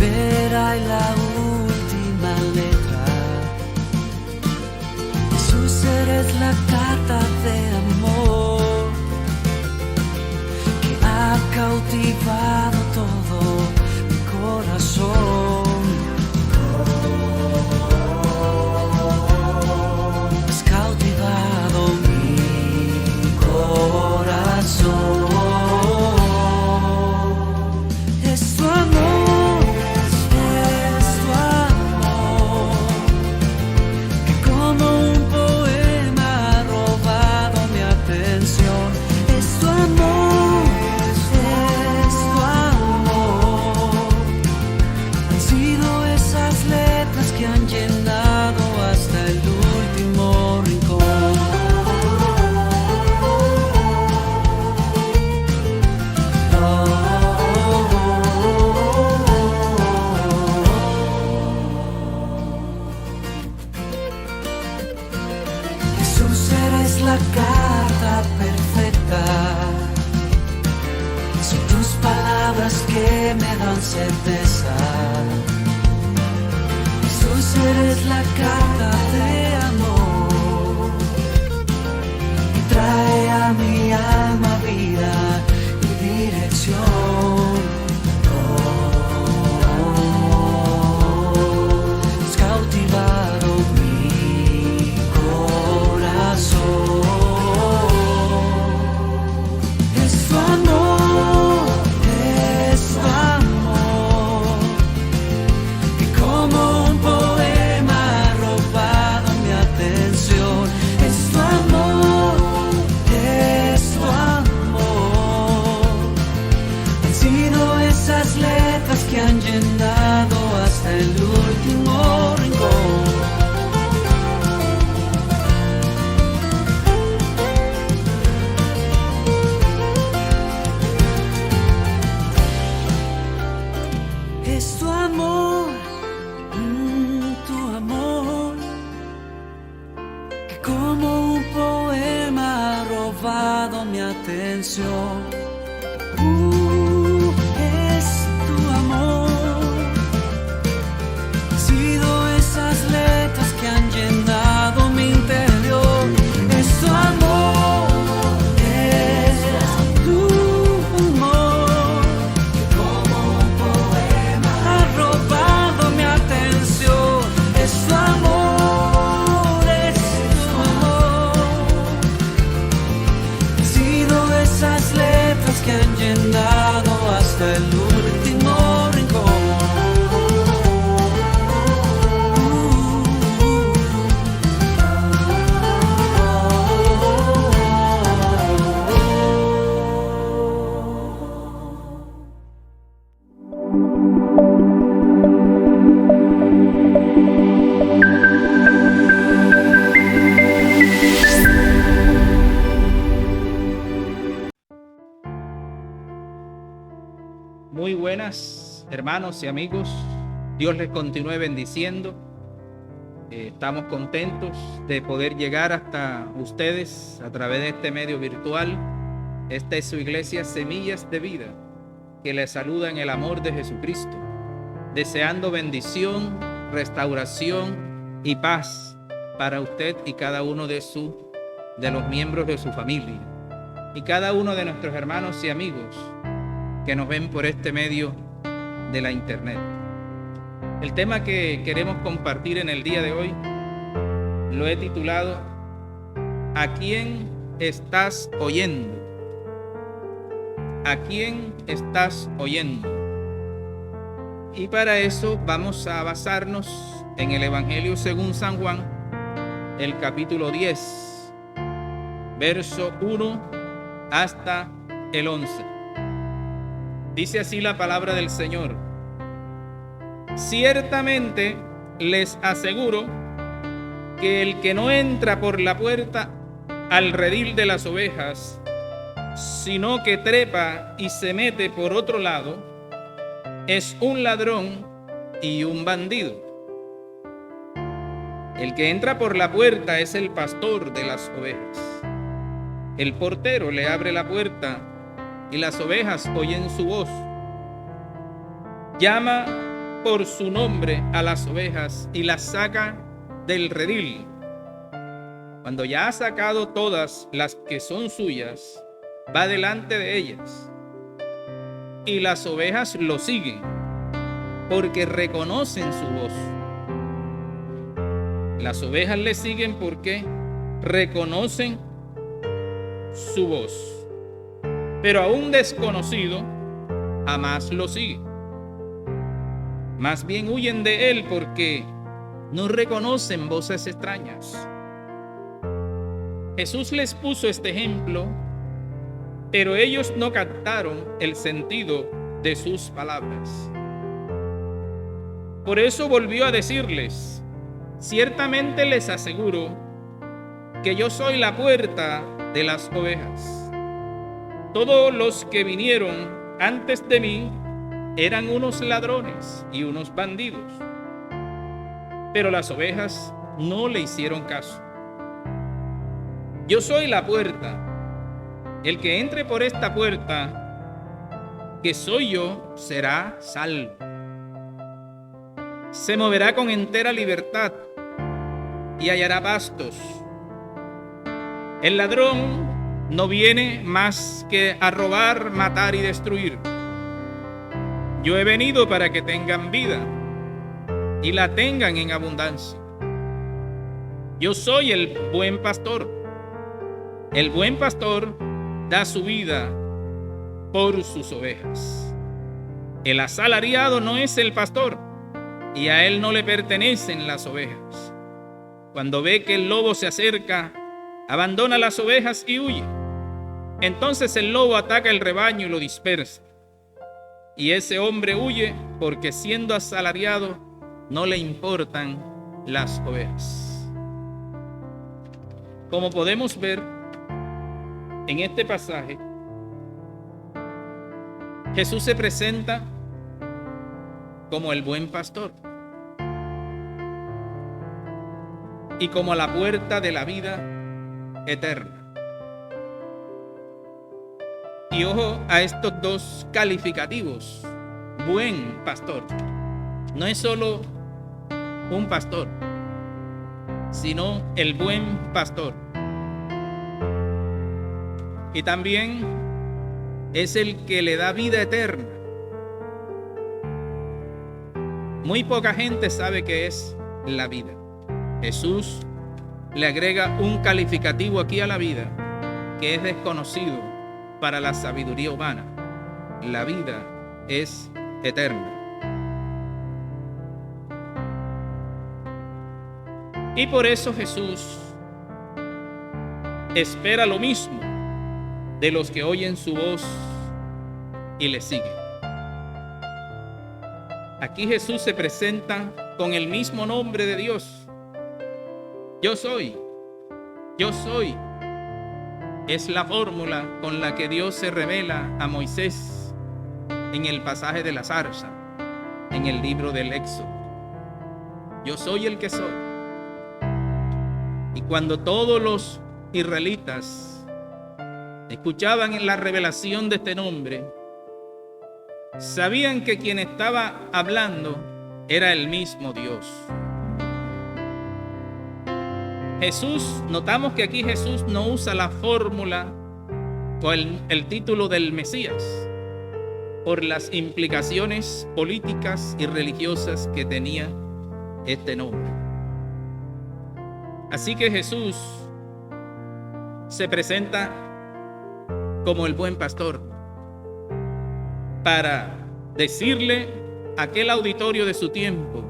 primera y la última letra. Jesús, eres la carta de amor que ha cautivado todo mi corazón. Has cautivado mi corazón. Es tu amor, es tu amor, que como un poema ha robado mi atención. Es tu amor, es tu amor. Han sido esas letras que han llenado hasta el último rincón. Jesús, eres la carta perfecta. Son tus palabras que me dan certeza. Jesús, eres la carta de amor que trae a mi alma vida y dirección. Has cautivado mi corazón. Es tu amor, es tu amor, que como un poema ha robado mi atención. Es tu amor, es tu amor. Han sido esas letras que han llenado hasta el último rincón. Es tu amor, que como un poema ha robado mi atención. Es tu amor. Han sido esas letras que han llenado mi interior. Es tu amor, es tu amor, que como un poema ha robado mi atención. Es tu amor, es tu amor. Han sido esas letras que han llenado hasta el último rincón. Muy buenas, hermanos y amigos. Dios les continúe bendiciendo. Estamos contentos de poder llegar hasta ustedes a través de este medio virtual. Esta es su iglesia Semillas de Vida, que les saluda en el amor de Jesucristo, deseando bendición, restauración y paz para usted y cada uno de los miembros de su familia y cada uno de nuestros hermanos y amigos que nos ven por este medio de la internet. El tema que queremos compartir en el día de hoy lo he titulado ¿A quién estás oyendo? ¿A quién estás oyendo? Y para eso vamos a basarnos en el Evangelio según San Juan, el capítulo 10, verso 1 hasta el 11. Dice así la palabra del Señor: ciertamente les aseguro que el que no entra por la puerta al redil de las ovejas, sino que trepa y se mete por otro lado, es un ladrón y un bandido. El que entra por la puerta es el pastor de las ovejas. El portero le abre la puerta y las ovejas oyen su voz. Llama por su nombre a las ovejas y las saca del redil. Cuando ya ha sacado todas las que son suyas, va delante de ellas, y las ovejas lo siguen, porque reconocen su voz. Las ovejas le siguen porque reconocen su voz, pero a un desconocido jamás lo sigue. Más bien huyen de él porque no reconocen voces extrañas. Jesús les puso este ejemplo, pero ellos no captaron el sentido de sus palabras. Por eso volvió a decirles: ciertamente les aseguro que yo soy la puerta de las ovejas. Todos los que vinieron antes de mí eran unos ladrones y unos bandidos, pero las ovejas no le hicieron caso. Yo soy la puerta. El que entre por esta puerta, que soy yo, será salvo. Se moverá con entera libertad y hallará pastos. El ladrón no viene más que a robar, matar y destruir. Yo he venido para que tengan vida y la tengan en abundancia. Yo soy el buen pastor. El buen pastor da su vida por sus ovejas. El asalariado no es el pastor, y a él no le pertenecen las ovejas. Cuando ve que el lobo se acerca, abandona las ovejas y huye. Entonces el lobo ataca el rebaño y lo dispersa. Y ese hombre huye porque, siendo asalariado, no le importan las ovejas. Como podemos ver en este pasaje, Jesús se presenta como el buen pastor y como la puerta de la vida eterna. Y ojo a estos dos calificativos: buen pastor. No es solo un pastor, sino el buen pastor. Y también es el que le da vida eterna. Muy poca gente sabe qué es la vida. Jesús le agrega un calificativo aquí a la vida que es desconocido para la sabiduría humana. La vida es eterna. Y por eso Jesús espera lo mismo de los que oyen su voz y le siguen. Aquí Jesús se presenta con el mismo nombre de Dios. Yo soy. Yo soy. Es la fórmula con la que Dios se revela a Moisés en el pasaje de la zarza, en el libro del Éxodo. Yo soy el que soy. Y cuando todos los israelitas escuchaban la revelación de este nombre, sabían que quien estaba hablando era el mismo Dios. Jesús, notamos que aquí Jesús no usa la fórmula o el título del Mesías por las implicaciones políticas y religiosas que tenía este nombre. Así que Jesús se presenta como el buen pastor para decirle a aquel auditorio de su tiempo,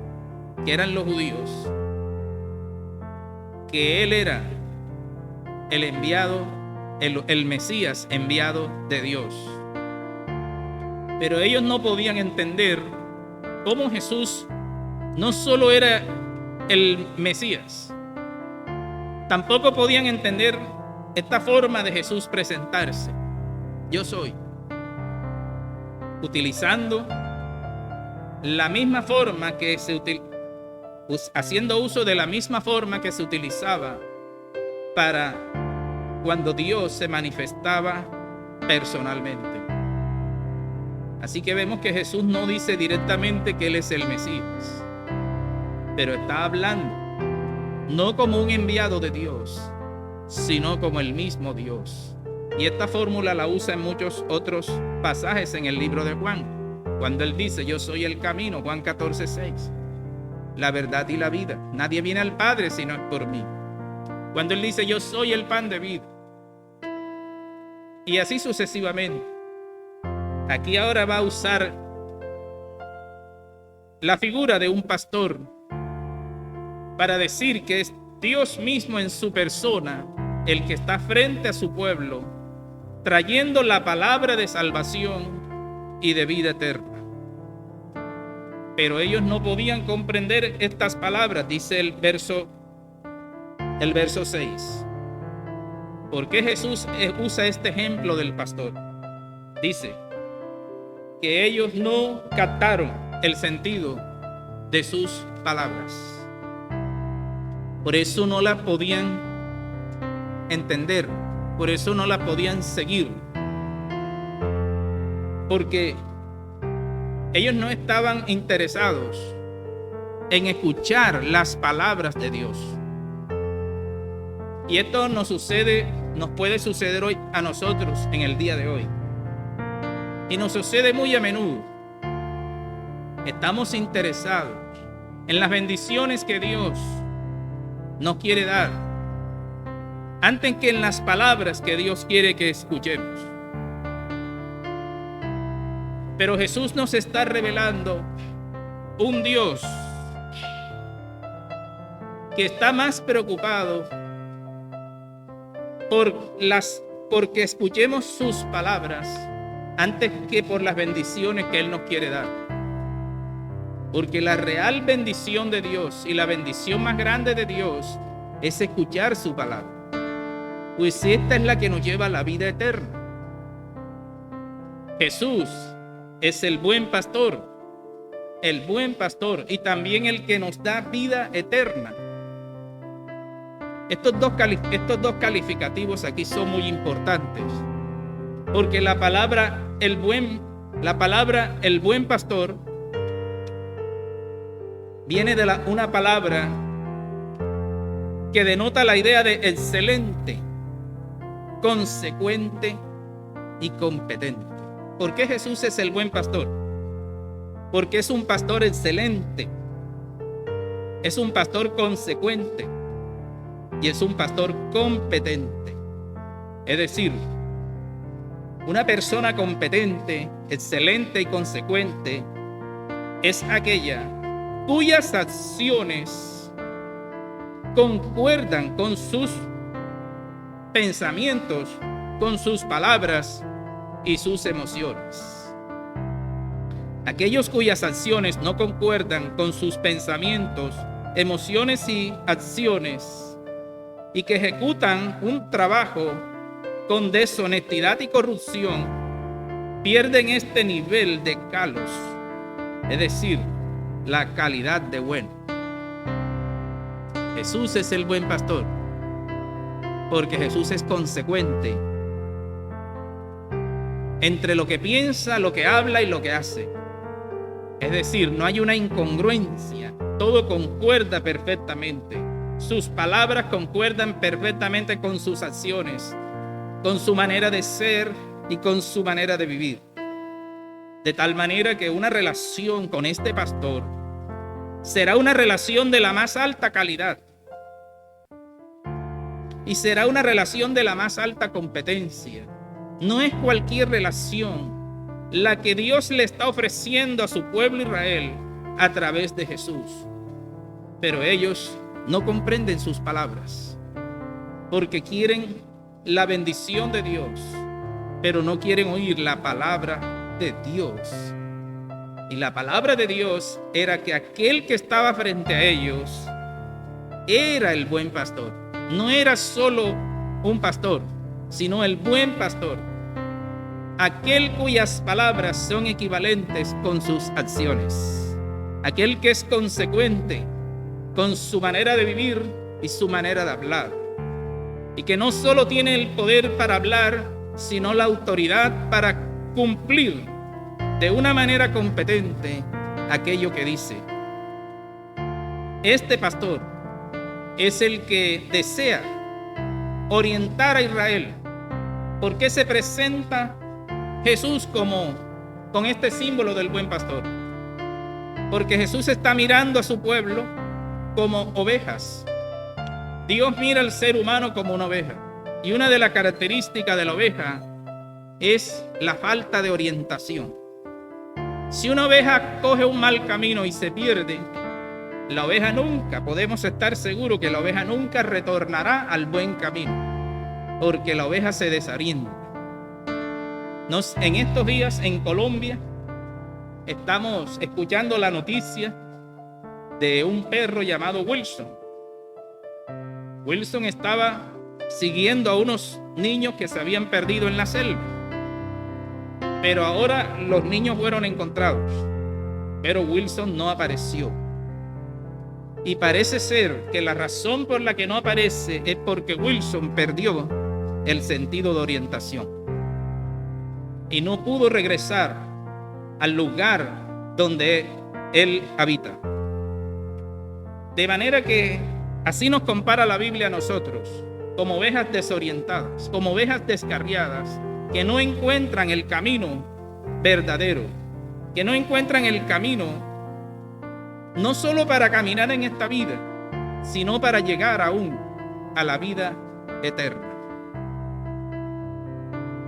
que eran los judíos, que él era el enviado, el Mesías enviado de Dios. Pero ellos no podían entender cómo Jesús no solo era el Mesías, tampoco podían entender esta forma de Jesús presentarse. Yo soy, utilizando la misma forma que haciendo uso de la misma forma que se utilizaba para cuando Dios se manifestaba personalmente. Así que vemos que Jesús no dice directamente que Él es el Mesías, pero está hablando no como un enviado de Dios, sino como el mismo Dios. Y esta fórmula la usa en muchos otros pasajes en el libro de Juan, cuando Él dice: yo soy el camino, Juan 14:6, la verdad y la vida. Nadie viene al Padre si no es por mí. Cuando Él dice: yo soy el pan de vida. Y así sucesivamente. Aquí ahora va a usar la figura de un pastor para decir que es Dios mismo en su persona el que está frente a su pueblo, trayendo la palabra de salvación y de vida eterna. Pero ellos no podían comprender estas palabras, dice el verso 6. ¿Por qué Jesús usa este ejemplo del pastor? Dice que ellos no captaron el sentido de sus palabras. Por eso no las podían entender, por eso no las podían seguir. Porque ellos no estaban interesados en escuchar las palabras de Dios. Y esto nos puede suceder hoy a nosotros en el día de hoy. Y nos sucede muy a menudo. Estamos interesados en las bendiciones que Dios nos quiere dar, antes que en las palabras que Dios quiere que escuchemos. Pero Jesús nos está revelando un Dios que está más preocupado porque escuchemos sus palabras antes que por las bendiciones que Él nos quiere dar. Porque la real bendición de Dios y la bendición más grande de Dios es escuchar su palabra, pues esta es la que nos lleva a la vida eterna. Jesús es el buen pastor y también el que nos da vida eterna. Estos dos calificativos aquí son muy importantes, porque la palabra el buen pastor viene de una palabra que denota la idea de excelente, consecuente y competente. ¿Por qué Jesús es el buen pastor? Porque es un pastor excelente, es un pastor consecuente y es un pastor competente. Es decir, una persona competente, excelente y consecuente es aquella cuyas acciones concuerdan con sus pensamientos, con sus palabras y sus emociones. Aquellos cuyas acciones no concuerdan con sus pensamientos, emociones y acciones, y que ejecutan un trabajo con deshonestidad y corrupción, pierden este nivel de kalos, es decir, la calidad de bueno. Jesús es el buen pastor, porque Jesús es consecuente entre lo que piensa, lo que habla y lo que hace. Es decir, no hay una incongruencia, todo concuerda perfectamente. Sus palabras concuerdan perfectamente con sus acciones, con su manera de ser y con su manera de vivir. De tal manera que una relación con este pastor será una relación de la más alta calidad y será una relación de la más alta competencia. No es cualquier relación la que Dios le está ofreciendo a su pueblo Israel a través de Jesús. Pero ellos no comprenden sus palabras, porque quieren la bendición de Dios, pero no quieren oír la palabra de Dios. Y la palabra de Dios era que aquel que estaba frente a ellos era el buen pastor. No era solo un pastor, sino el buen pastor. Aquel cuyas palabras son equivalentes con sus acciones. Aquel que es consecuente con su manera de vivir y su manera de hablar. Y que no solo tiene el poder para hablar, sino la autoridad para cumplir de una manera competente aquello que dice. Este pastor es el que desea orientar a Israel. ¿Por qué se presenta Jesús con este símbolo del buen pastor? Porque Jesús está mirando a su pueblo como ovejas. Dios mira al ser humano como una oveja. Y una de las características de la oveja es la falta de orientación. Si una oveja coge un mal camino y se pierde, la oveja nunca, podemos estar seguros que la oveja nunca retornará al buen camino, porque la oveja se desorienta. En estos días en Colombia estamos escuchando la noticia de un perro llamado Wilson. Wilson estaba siguiendo a unos niños que se habían perdido en la selva, pero ahora los niños fueron encontrados, pero Wilson no apareció. Y parece ser que la razón por la que no aparece es porque Wilson perdió el sentido de orientación y no pudo regresar al lugar donde él habita. De manera que así nos compara la Biblia a nosotros, como ovejas desorientadas, como ovejas descarriadas, que no encuentran el camino verdadero, que no encuentran el camino no solo para caminar en esta vida, sino para llegar aún a la vida eterna.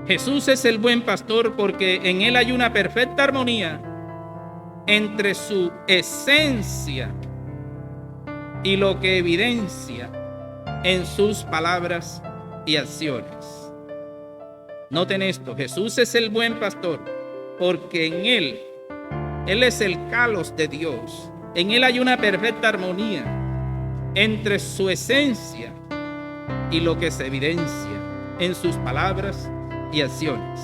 Jesús es el buen pastor porque en él hay una perfecta armonía entre su esencia y lo que evidencia en sus palabras y acciones. Noten esto, Jesús es el buen pastor porque en él es el kalos de Dios. En él hay una perfecta armonía entre su esencia y lo que se evidencia en sus palabras y acciones.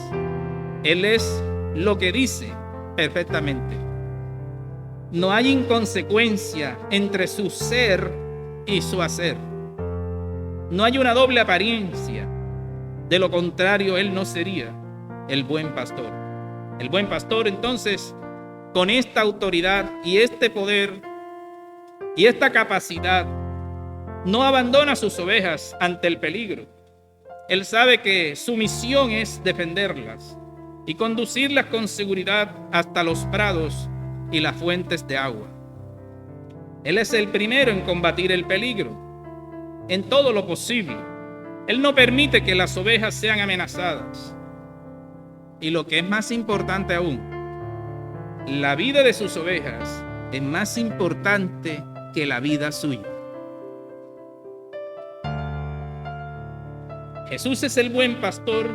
Él es lo que dice perfectamente. No hay inconsecuencia entre su ser y su hacer. No hay una doble apariencia. De lo contrario, él no sería el buen pastor. El buen pastor, entonces, con esta autoridad y este poder y esta capacidad, no abandona a sus ovejas ante el peligro. Él sabe que su misión es defenderlas y conducirlas con seguridad hasta los prados y las fuentes de agua. Él es el primero en combatir el peligro en todo lo posible. Él no permite que las ovejas sean amenazadas. Y lo que es más importante aún, la vida de sus ovejas es más importante que la vida suya. Jesús es el buen pastor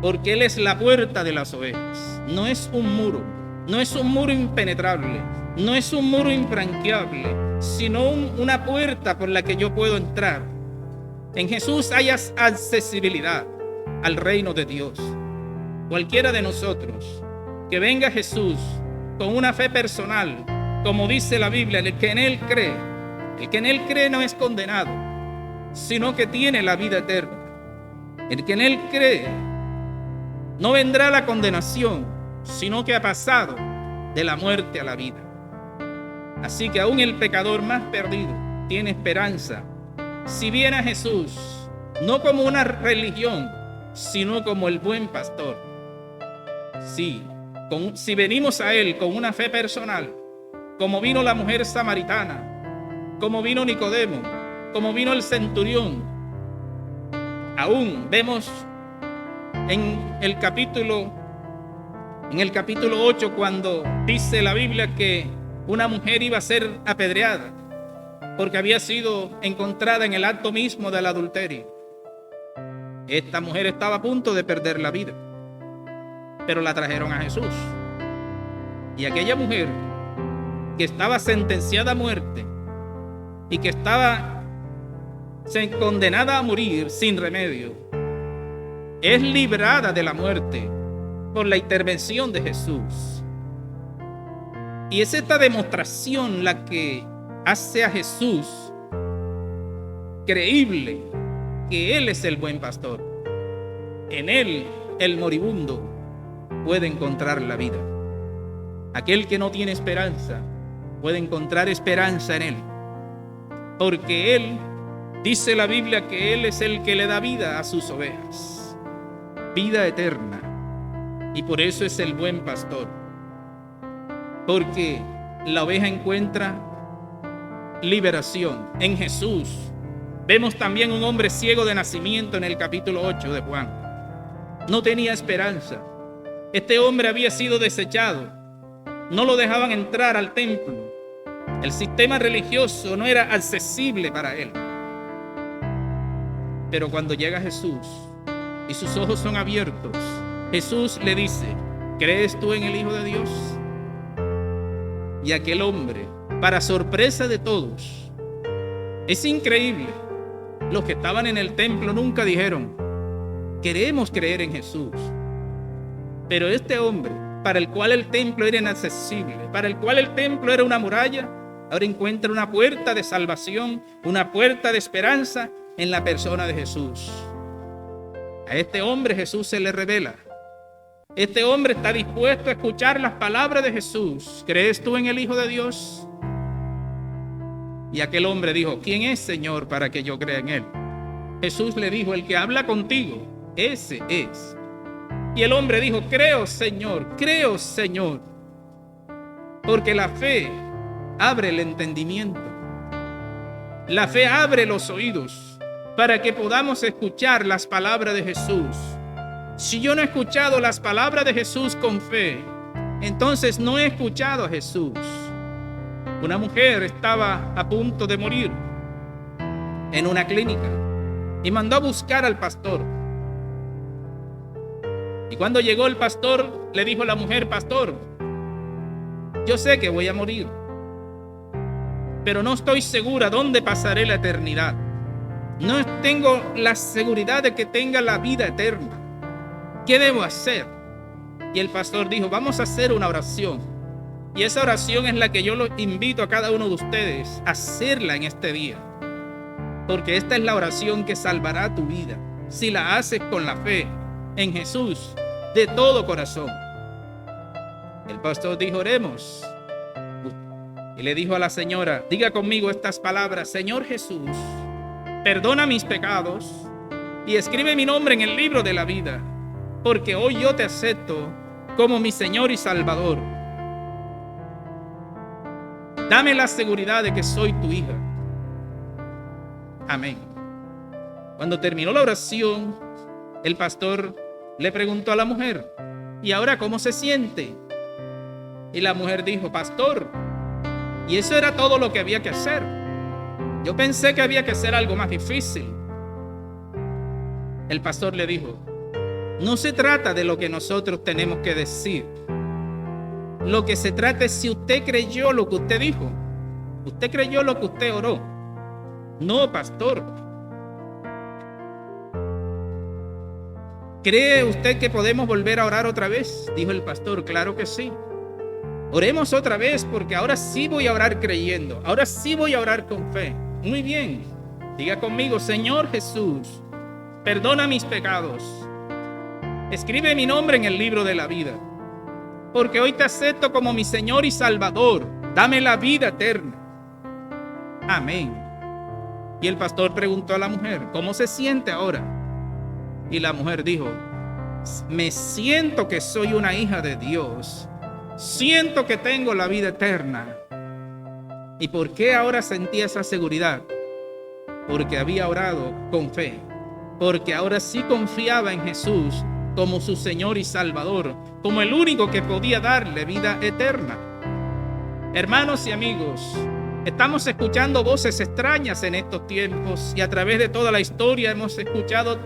porque Él es la puerta de las ovejas. No es un muro, no es un muro impenetrable, no es un muro infranqueable, sino una puerta por la que yo puedo entrar. En Jesús hay accesibilidad al reino de Dios. Cualquiera de nosotros que venga a Jesús con una fe personal, como dice la Biblia, el que en Él cree no es condenado, sino que tiene la vida eterna. El que en Él cree no vendrá la condenación, sino que ha pasado de la muerte a la vida. Así que aún el pecador más perdido tiene esperanza si viene a Jesús, no como una religión, sino como el buen pastor. Sí, si venimos a Él con una fe personal, como vino la mujer samaritana, como vino Nicodemo, como vino el centurión, aún vemos en el capítulo 8 cuando dice la Biblia que una mujer iba a ser apedreada porque había sido encontrada en el acto mismo del adulterio. Esta mujer estaba a punto de perder la vida, pero la trajeron a Jesús. Y aquella mujer que estaba sentenciada a muerte y que estaba condenada a morir sin remedio, es librada de la muerte por la intervención de Jesús. Y es esta demostración la que hace a Jesús creíble que Él es el buen pastor. En Él el moribundo puede encontrar la vida. Aquel que no tiene esperanza puede encontrar esperanza en Él. Porque Él, dice la Biblia, que Él es el que le da vida a sus ovejas. Vida eterna. Y por eso es el buen pastor. Porque la oveja encuentra liberación en Jesús. Vemos también un hombre ciego de nacimiento en el capítulo 8 de Juan. No tenía esperanza. Este hombre había sido desechado. No lo dejaban entrar al templo. El sistema religioso no era accesible para él. Pero cuando llega Jesús y sus ojos son abiertos, Jesús le dice: ¿crees tú en el Hijo de Dios? Y aquel hombre, para sorpresa de todos, es increíble, los que estaban en el templo nunca dijeron: queremos creer en Jesús. Pero este hombre, para el cual el templo era inaccesible, para el cual el templo era una muralla, ahora encuentra una puerta de salvación, una puerta de esperanza en la persona de Jesús. A este hombre Jesús se le revela. Este hombre está dispuesto a escuchar las palabras de Jesús. ¿Crees tú en el Hijo de Dios? Y aquel hombre dijo: ¿quién es, Señor, para que yo crea en Él? Jesús le dijo: el que habla contigo, ese es. Y el hombre dijo: creo, Señor, porque la fe abre el entendimiento. La fe abre los oídos para que podamos escuchar las palabras de Jesús. Si yo no he escuchado las palabras de Jesús con fe, entonces no he escuchado a Jesús. Una mujer estaba a punto de morir en una clínica y mandó a buscar al pastor. Y cuando llegó el pastor, le dijo a la mujer: pastor, yo sé que voy a morir, pero no estoy segura dónde pasaré la eternidad. No tengo la seguridad de que tenga la vida eterna. ¿Qué debo hacer? Y el pastor dijo: vamos a hacer una oración. Y esa oración es la que yo los invito a cada uno de ustedes a hacerla en este día. Porque esta es la oración que salvará tu vida, si la haces con la fe en Jesús de todo corazón. El pastor dijo: oremos. Y le dijo a la señora: diga conmigo estas palabras: Señor Jesús, perdona mis pecados y escribe mi nombre en el libro de la vida, porque hoy yo te acepto como mi Señor y Salvador. Dame la seguridad de que soy tu hija. Amén. Cuando terminó la oración, el pastor le preguntó a la mujer: ¿y ahora cómo se siente? Y la mujer dijo: pastor, y eso era todo lo que había que hacer. Yo pensé que había que hacer algo más difícil. El pastor le dijo: no se trata de lo que nosotros tenemos que decir. Lo que se trata es si usted creyó lo que usted dijo. Usted creyó lo que usted oró. No, pastor. ¿Cree usted que podemos volver a orar otra vez? Dijo el pastor. Claro que sí. Oremos otra vez, porque ahora sí voy a orar creyendo. Ahora sí voy a orar con fe. Muy bien. Diga conmigo: Señor Jesús, perdona mis pecados. Escribe mi nombre en el libro de la vida, porque hoy te acepto como mi Señor y Salvador. Dame la vida eterna. Amén. Y el pastor preguntó a la mujer: ¿cómo se siente ahora? Y la mujer dijo: me siento que soy una hija de Dios. Siento que tengo la vida eterna. ¿Y por qué ahora sentía esa seguridad? Porque había orado con fe. Porque ahora sí confiaba en Jesús como su Señor y Salvador, como el único que podía darle vida eterna. Hermanos y amigos, estamos escuchando voces extrañas en estos tiempos, y a través de toda la historia hemos escuchado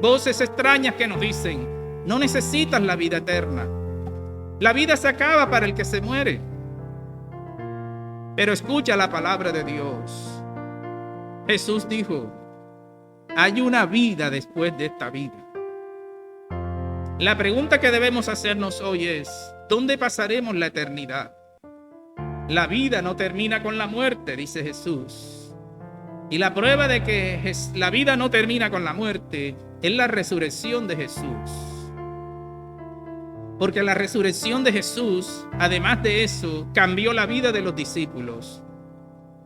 voces extrañas que nos dicen: no necesitas la vida eterna. La vida se acaba para el que se muere. Pero escucha la palabra de Dios. Jesús dijo: hay una vida después de esta vida. La pregunta que debemos hacernos hoy es: ¿dónde pasaremos la eternidad? La vida no termina con la muerte, dice Jesús. Y la prueba de que la vida no termina con la muerte es la resurrección de Jesús. Porque la resurrección de Jesús, además de eso, cambió la vida de los discípulos.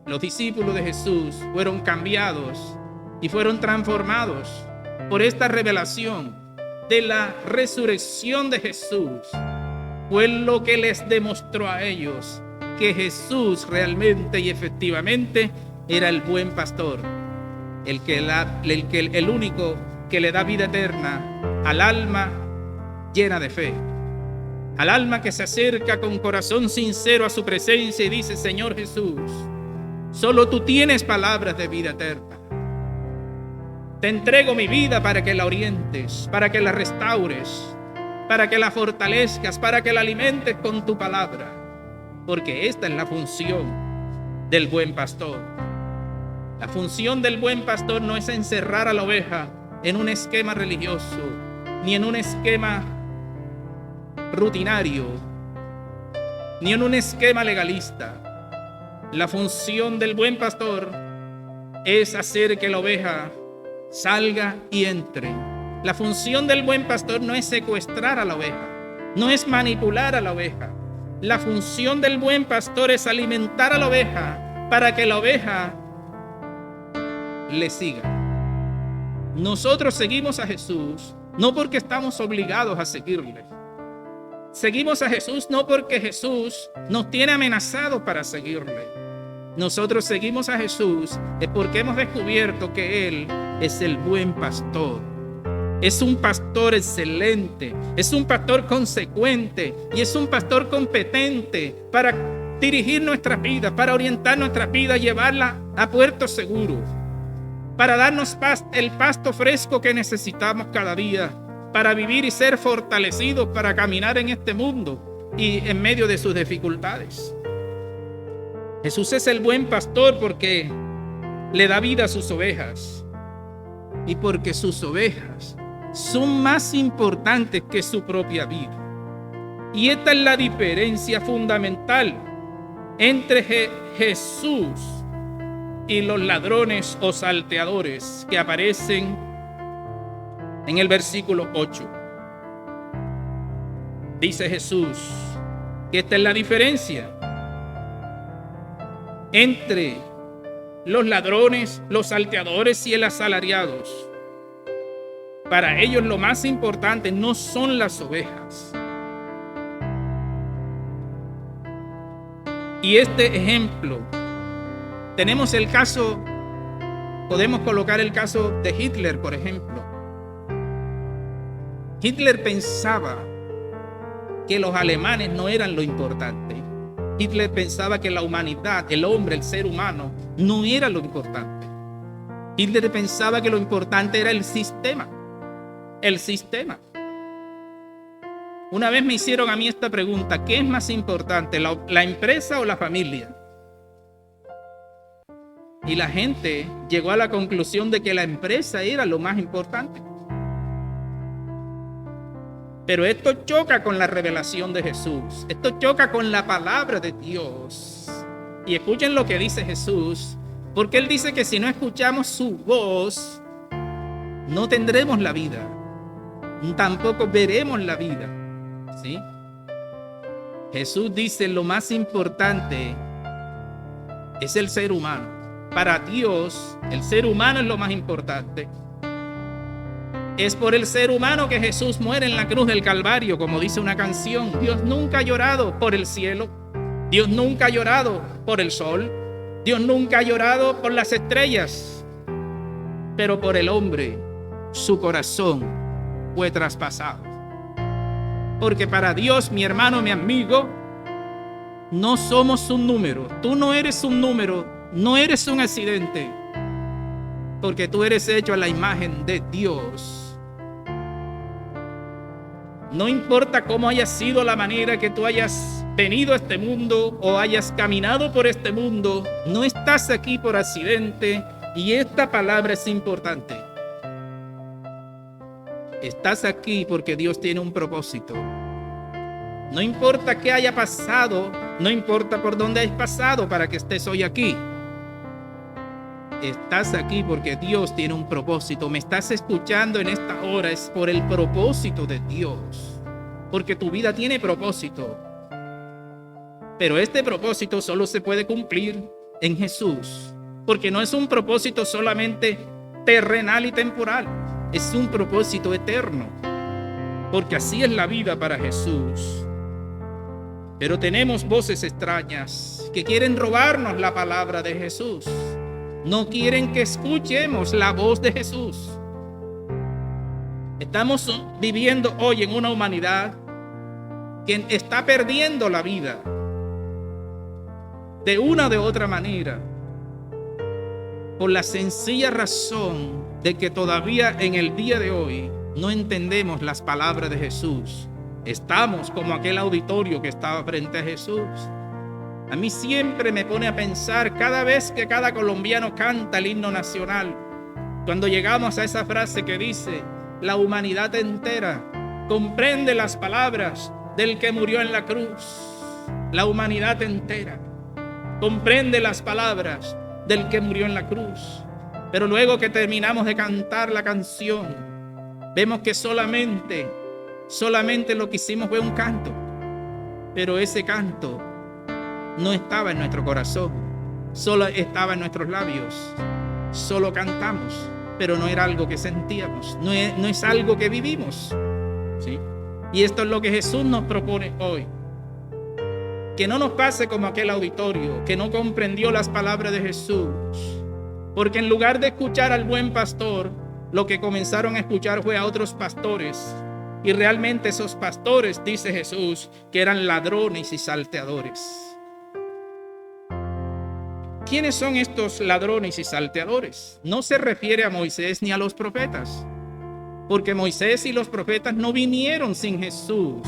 Los discípulos de Jesús fueron cambiados y fueron transformados por esta revelación de la resurrección de Jesús. Fue lo que les demostró a ellos que Jesús realmente y efectivamente era el buen pastor, el único que le da vida eterna al alma llena de fe, al alma que se acerca con corazón sincero a su presencia y dice: Señor Jesús, solo tú tienes palabras de vida eterna. Te entrego mi vida para que la orientes, para que la restaures, para que la fortalezcas, para que la alimentes con tu palabra. Porque esta es la función del buen pastor. La función del buen pastor no es encerrar a la oveja en un esquema religioso, ni en un esquema rutinario, ni en un esquema legalista. La función del buen pastor es hacer que la oveja salga y entre. La función del buen pastor no es secuestrar a la oveja, no es manipular a la oveja. La función del buen pastor es alimentar a la oveja para que la oveja le siga. Nosotros seguimos a Jesús no porque estamos obligados a seguirle. Seguimos a Jesús no porque Jesús nos tiene amenazados para seguirle. Nosotros seguimos a Jesús es porque hemos descubierto que Él es el buen pastor. Es un pastor excelente, es un pastor consecuente y es un pastor competente para dirigir nuestra vida, para orientar nuestra vida, llevarla a puerto seguro, para darnos el pasto fresco que necesitamos cada día, para vivir y ser fortalecidos para caminar en este mundo y en medio de sus dificultades. Jesús es el buen pastor porque le da vida a sus ovejas y porque sus ovejas son más importantes que su propia vida. Y esta es la diferencia fundamental entre Jesús y los ladrones o salteadores que aparecen en el versículo 8. Dice Jesús que esta es la diferencia entre los ladrones, los salteadores y los asalariados. Para ellos lo más importante no son las ovejas. Y este ejemplo, tenemos el caso, podemos colocar el caso de Hitler, por ejemplo. Hitler pensaba que los alemanes no eran lo importante. Hitler pensaba que la humanidad, el hombre, el ser humano, no era lo importante. Hitler pensaba que lo importante era el sistema. El sistema. Una vez me hicieron a mí esta pregunta: ¿qué es más importante, la empresa o la familia? Y la gente llegó a la conclusión de que la empresa era lo más importante. Pero esto choca con la revelación de Jesús. Esto choca con la palabra de Dios. Y escuchen lo que dice Jesús, porque Él dice que si no escuchamos su voz, no tendremos la vida. Tampoco veremos la vida. ¿Sí? Jesús dice: lo más importante es el ser humano. Para Dios, el ser humano es lo más importante. Es por el ser humano que Jesús muere en la cruz del Calvario, como dice una canción. Dios nunca ha llorado por el cielo. Dios nunca ha llorado por el sol. Dios nunca ha llorado por las estrellas. Pero por el hombre, su corazón fue traspasado. Porque para Dios, mi hermano, mi amigo, no somos un número. Tú no eres un número, no eres un accidente. Porque tú eres hecho a la imagen de Dios. No importa cómo haya sido la manera que tú hayas venido a este mundo o hayas caminado por este mundo, no estás aquí por accidente, y esta palabra es importante. Estás aquí porque Dios tiene un propósito. No importa qué haya pasado, no importa por dónde hayas pasado para que estés hoy aquí. Estás aquí porque Dios tiene un propósito. Me estás escuchando en esta hora, es por el propósito de Dios. porque tu vida tiene propósito. Pero este propósito solo se puede cumplir en Jesús, porque no es un propósito solamente terrenal y temporal, es un propósito eterno, porque así es la vida para Jesús. Pero tenemos voces extrañas que quieren robarnos la palabra de Jesús. No quieren que escuchemos la voz de Jesús. Estamos viviendo hoy en una humanidad que está perdiendo la vida de una o de otra manera, por la sencilla razón de que todavía en el día de hoy no entendemos las palabras de Jesús. Estamos como aquel auditorio que estaba frente a Jesús. A mí siempre me pone a pensar cada vez que cada colombiano canta el himno nacional, cuando llegamos a esa frase que dice: la humanidad entera comprende las palabras del que murió en la cruz. La humanidad entera comprende las palabras del que murió en la cruz. Pero luego que terminamos de cantar la canción, vemos que solamente lo que hicimos fue un canto. Pero ese canto no estaba en nuestro corazón, solo estaba en nuestros labios. Solo cantamos, pero no era algo que sentíamos, no es algo que vivimos, ¿sí? Y esto es lo que Jesús nos propone hoy. Que no nos pase como aquel auditorio que no comprendió las palabras de Jesús, porque en lugar de escuchar al buen pastor, lo que comenzaron a escuchar fue a otros pastores. Y realmente esos pastores, dice Jesús, que eran ladrones y salteadores. ¿Quiénes son estos ladrones y salteadores? No se refiere a Moisés ni a los profetas, porque Moisés y los profetas no vinieron sin Jesús,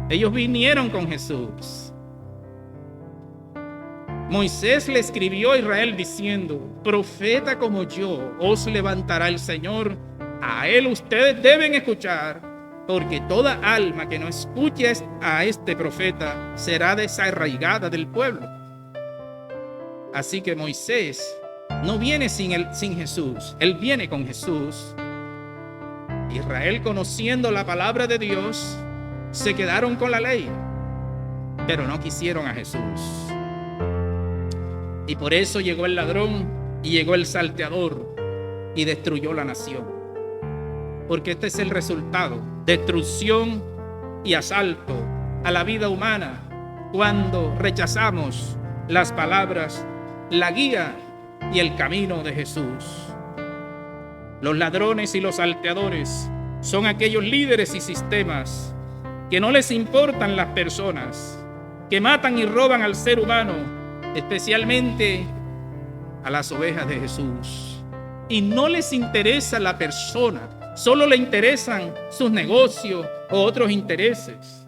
ellos vinieron con Jesús. Moisés le escribió a Israel diciendo: profeta como yo os levantará el Señor, a él ustedes deben escuchar, porque toda alma que no escuche a este profeta será desarraigada del pueblo. Así que Moisés no viene sin Jesús, él viene con Jesús. Israel, conociendo la palabra de Dios, se quedaron con la ley, pero no quisieron a Jesús. Y por eso llegó el ladrón y llegó el salteador y destruyó la nación. Porque este es el resultado: destrucción y asalto a la vida humana cuando rechazamos las palabras, la guía y el camino de Jesús. Los ladrones y los salteadores son aquellos líderes y sistemas que no les importan las personas, que matan y roban al ser humano, especialmente a las ovejas de Jesús. Y no les interesa la persona, solo le interesan sus negocios o otros intereses.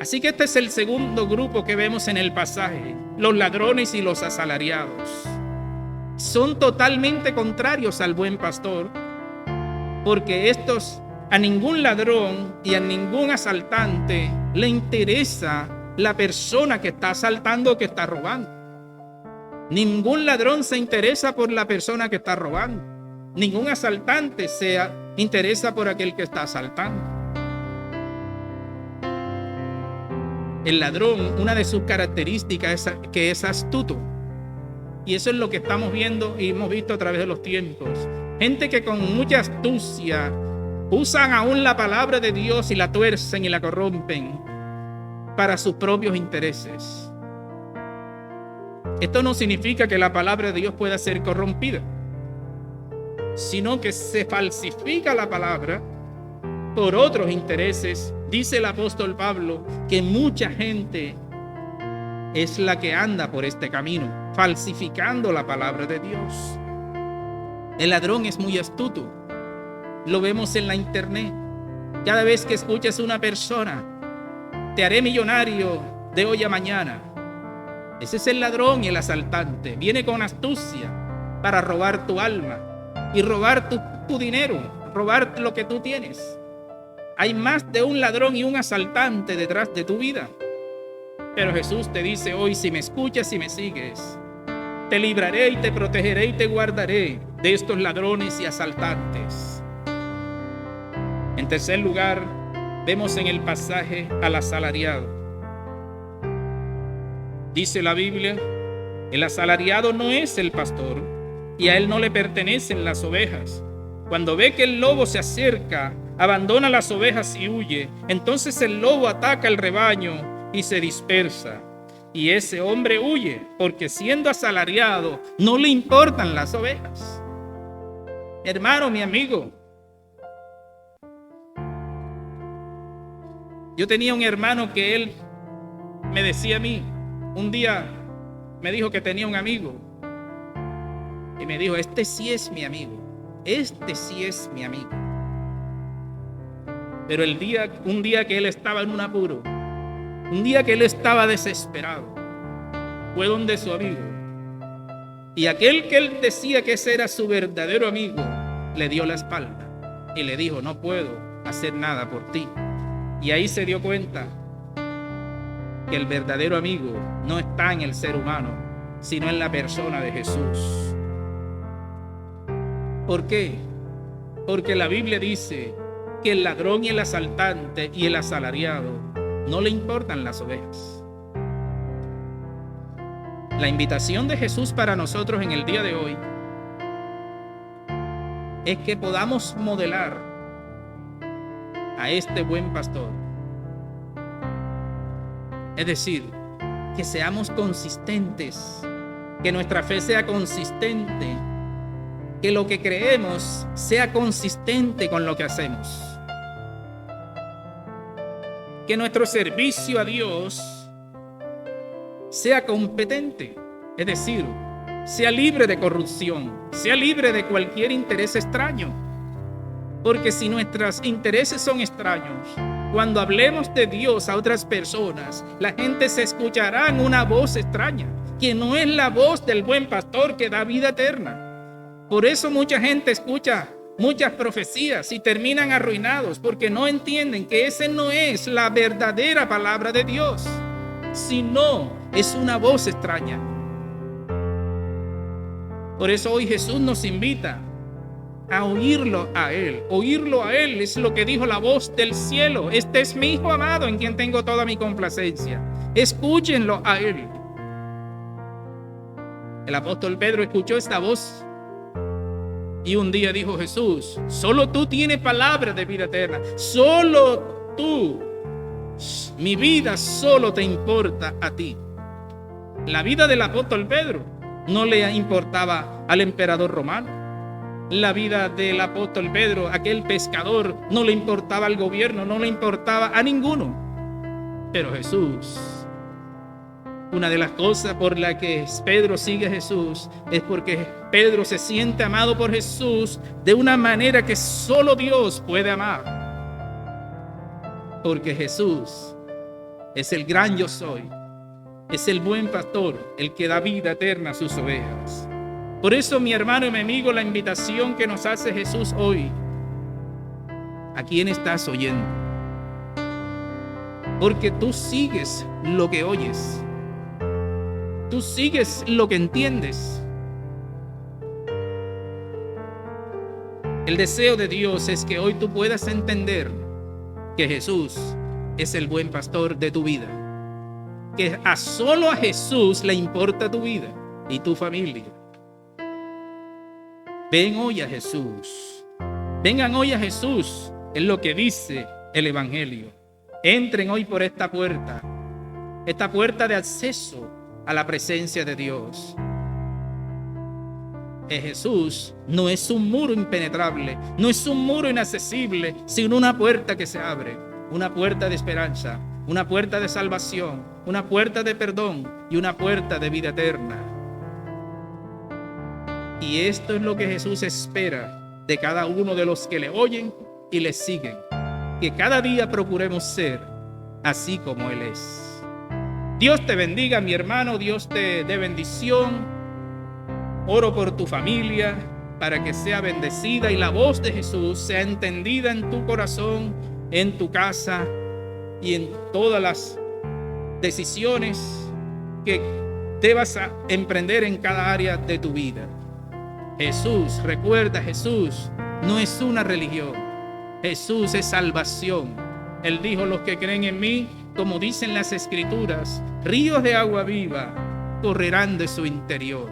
Así que este es el segundo grupo que vemos en el pasaje: los ladrones y los asalariados. Son totalmente contrarios al buen pastor, porque estos a ningún ladrón y a ningún asaltante le interesa la persona que está asaltando o que está robando. Ningún ladrón se interesa por la persona que está robando. Ningún asaltante se interesa por aquel que está asaltando. El ladrón, una de sus características es que es astuto. Y eso es lo que estamos viendo y hemos visto a través de los tiempos. Gente que con mucha astucia usan aún la palabra de Dios y la tuercen y la corrompen para sus propios intereses. Esto no significa que la palabra de Dios pueda ser corrompida, sino que se falsifica la palabra por otros intereses. Dice el apóstol Pablo que mucha gente es la que anda por este camino, falsificando la palabra de Dios. El ladrón es muy astuto. Lo vemos en la internet. Cada vez que escuchas a una persona: te haré millonario de hoy a mañana. Ese es el ladrón y el asaltante. Viene con astucia para robar tu alma y robar tu dinero, robar lo que tú tienes. Hay más de un ladrón y un asaltante detrás de tu vida. Pero Jesús te dice hoy: si me escuchas y me sigues, te libraré y te protegeré y te guardaré de estos ladrones y asaltantes. En tercer lugar, vemos en el pasaje al asalariado. Dice la Biblia, el asalariado no es el pastor y a él no le pertenecen las ovejas. Cuando ve que el lobo se acerca, abandona las ovejas y huye. Entonces el lobo ataca el rebaño y se dispersa. Y ese hombre huye porque siendo asalariado no le importan las ovejas. Hermano, mi amigo, yo tenía un hermano que él me decía a mí, un día me dijo que tenía un amigo y me dijo, este sí es mi amigo, este sí es mi amigo. Pero un día que él estaba en un apuro, un día que él estaba desesperado, fue donde su amigo, y aquel que él decía que ese era su verdadero amigo, le dio la espalda y le dijo, no puedo hacer nada por ti. Y ahí se dio cuenta que el verdadero amigo no está en el ser humano, sino en la persona de Jesús. ¿Por qué? Porque la Biblia dice que el ladrón y el asaltante y el asalariado no le importan las ovejas. La invitación de Jesús para nosotros en el día de hoy es que podamos modelar a este buen pastor. Es decir, que seamos consistentes, que nuestra fe sea consistente, que lo que creemos sea consistente con lo que hacemos. Que nuestro servicio a Dios sea competente, es decir, sea libre de corrupción, sea libre de cualquier interés extraño. Porque si nuestros intereses son extraños, cuando hablemos de Dios a otras personas, la gente se escuchará en una voz extraña, que no es la voz del buen pastor que da vida eterna. Por eso mucha gente escucha muchas profecías y terminan arruinados, porque no entienden que esa no es la verdadera palabra de Dios, sino es una voz extraña. Por eso hoy Jesús nos invita a oírlo a Él. Oírlo a Él es lo que dijo la voz del cielo. Este es mi Hijo amado en quien tengo toda mi complacencia. Escúchenlo a Él. El apóstol Pedro escuchó esta voz y un día dijo Jesús, solo tú tienes palabra de vida eterna. Solo tú. Mi vida solo te importa a ti. La vida del apóstol Pedro no le importaba al emperador romano. La vida del apóstol Pedro, aquel pescador, no le importaba al gobierno, no le importaba a ninguno. Pero Jesús, una de las cosas por las que Pedro sigue a Jesús es porque Pedro se siente amado por Jesús de una manera que solo Dios puede amar. Porque Jesús es el gran yo soy, es el buen pastor, el que da vida eterna a sus ovejas. Por eso, mi hermano y mi amigo, la invitación que nos hace Jesús hoy, ¿a quién estás oyendo? Porque tú sigues lo que oyes, tú sigues lo que entiendes. El deseo de Dios es que hoy tú puedas entender que Jesús es el buen pastor de tu vida, que solo a Jesús le importa tu vida y tu familia. Ven hoy a Jesús. Vengan hoy a Jesús. Es lo que dice el Evangelio. Entren hoy por esta puerta de acceso a la presencia de Dios. Jesús no es un muro impenetrable, no es un muro inaccesible, sino una puerta que se abre, una puerta de esperanza, una puerta de salvación, una puerta de perdón y una puerta de vida eterna. Y esto es lo que Jesús espera de cada uno de los que le oyen y le siguen. Que cada día procuremos ser así como Él es. Dios te bendiga, mi hermano. Dios te dé bendición. Oro por tu familia para que sea bendecida y la voz de Jesús sea entendida en tu corazón, en tu casa y en todas las decisiones que debas emprender en cada área de tu vida. Jesús, recuerda, Jesús no es una religión. Jesús es salvación. Él dijo, los que creen en mí, como dicen las Escrituras, ríos de agua viva correrán de su interior.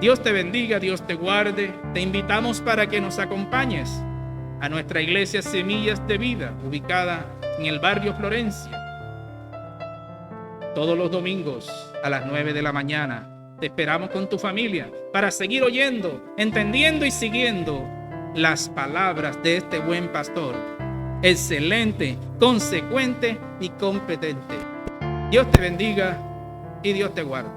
Dios te bendiga, Dios te guarde. Te invitamos para que nos acompañes a nuestra iglesia Semillas de Vida, ubicada en el barrio Florencia. Todos los domingos a las 9 de la mañana te esperamos con tu familia para seguir oyendo, entendiendo y siguiendo las palabras de este buen pastor, excelente, consecuente y competente. Dios te bendiga y Dios te guarde.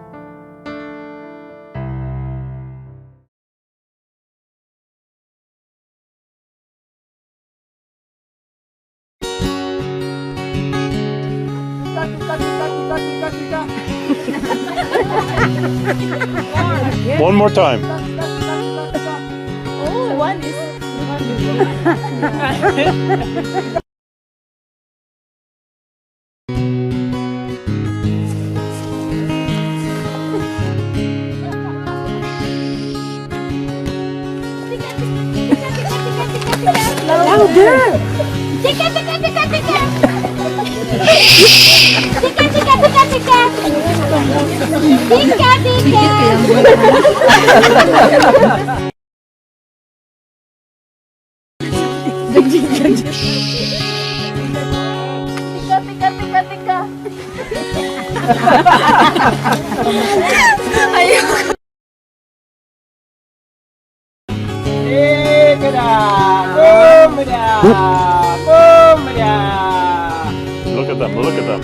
One more time. Oh, one is Louder! Tika, tika, tika, tika! Tika, tika, tika, tika! Tika, tika! Tika, tika, tika, tika! Ayun! Look at them, look at them.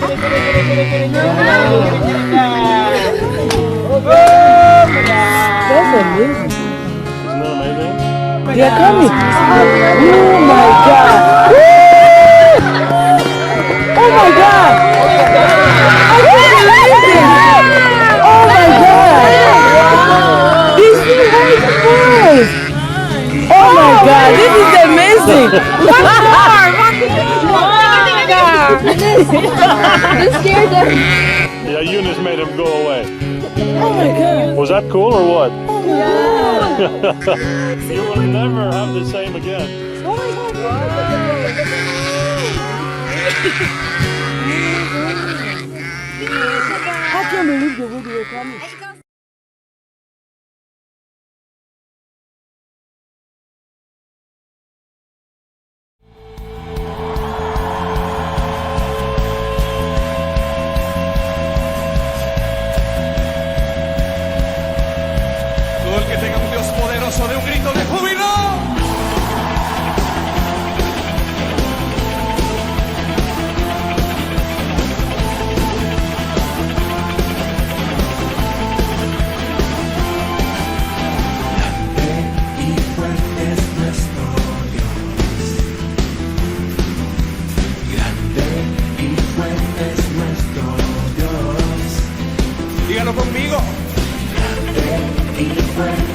That's amazing. Isn't that amazing? They are coming. Oh my God. Oh my God. I can't believe it. Oh my God. These two high boys. Oh my God. This is amazing. One more. You scared them. Yeah, Eunice made him go away. Oh my God. Was that cool or what? Yeah. You will never have the same again. Oh my God. I can't believe the way they were coming. Todo el que tenga un Dios poderoso de un grito de júbilo. Dígalo conmigo. y fuerte.